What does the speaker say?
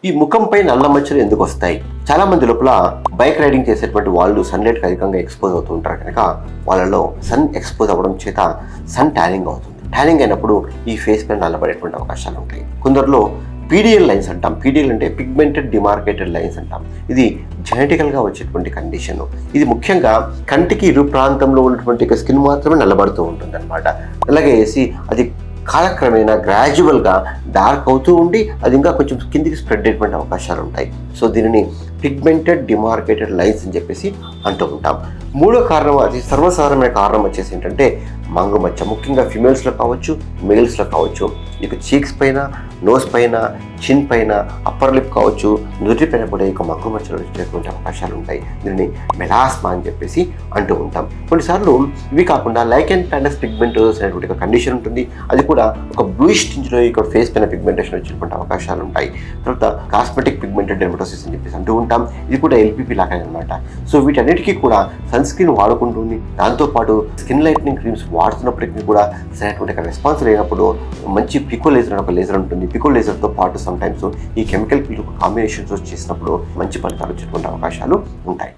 ఈ ముఖంపై నల్ల మచ్చలు ఎందుకు వస్తాయి? చాలా మంది లోపల బైక్ రైడింగ్ చేసేటువంటి వాళ్ళు సన్లైట్కి అధికంగా ఎక్స్పోజ్ అవుతూ ఉంటారు కనుక వాళ్ళలో సన్ ఎక్స్పోజ్ అవ్వడం చేత సన్ ట్యానింగ్ అవుతుంది. ట్యానింగ్ అయినప్పుడు ఈ ఫేస్ పైన నల్లబడేటువంటి అవకాశాలు ఉంటాయి. కొందరిలో పీడిఎల్ లైన్స్ అంటాం. పీడిఎల్ అంటే పిగ్మెంటెడ్ డిమార్కేటెడ్ లైన్స్ అంటాం. ఇది జెనెటికల్గా వచ్చేటువంటి కండిషన్. ఇది ముఖ్యంగా కంటికి ఇరు ప్రాంతంలో ఉన్నటువంటి స్కిన్ మాత్రమే నల్లబడుతూ ఉంటుంది అనమాట. అలాగే అది కాలక్రమేణా గ్రాడ్యువల్గా డార్క్ అవుతూ ఉండి అది ఇంకా కొంచెం కిందికి స్ప్రెడ్ అయ్యేటువంటి అవకాశాలు ఉంటాయి. సో దీనిని పిగ్మెంటెడ్ డిమార్కేటెడ్ లైన్స్ అని చెప్పేసి అంటూ ఉంటాం. మూడో కారణం, అది సర్వసాధారణమైన కారణం వచ్చేసి ఏంటంటే మంగుమచ్చ. ముఖ్యంగా ఫిమేల్స్లో కావచ్చు, మేల్స్లో కావచ్చు. ఇక చీక్స్ పైన, నోస్ పైన, చిన్ పైన, అప్పర్ లిప్ కావచ్చు, నుదుటి పైన కూడా ఇక మంగుమచ్చలు వచ్చేటువంటి అవకాశాలు ఉంటాయి. దీనిని మెలాస్మా అని చెప్పేసి అంటూ ఉంటాం. కొన్నిసార్లు ఇవి కాకుండా లైకెన్ ప్లానస్ పిగ్మెంటోసిస్ అనేటువంటి ఒక కండిషన్ ఉంటుంది. అది కూడా ఒక బ్లూయిష్ టింజ్లో ఇక ఫేస్ పైన పిగ్మెంటేషన్ వచ్చేటువంటి అవకాశాలు ఉంటాయి. తర్వాత కాస్మెటిక్ పిగ్మెంటెడ్ డెర్మటోసిస్ అని చెప్పేసి అంటూ ఉంటాం. ఇది కూడా ఎల్పిపి లాగానే అనమాట. సో వీటన్నిటికీ కూడా సన్ స్క్రీన్ వాడుకుంటుంది. దాంతోపాటు స్కిన్ లైట్నింగ్ క్రీమ్స్ వాడుతున్నప్పటికీ కూడా సరైనటువంటి రెస్పాన్స్ లేనప్పుడు మంచి పికో లేజర్ అనే ఒక లేజర్ ఉంటుంది. పికో లేజర్తో పాటు సమ్ టైమ్స్ ఈ కెమికల్ కాంబినేషన్స్ చేసినప్పుడు మంచి ఫలితాలు వచ్చేటువంటి అవకాశాలు ఉంటాయి.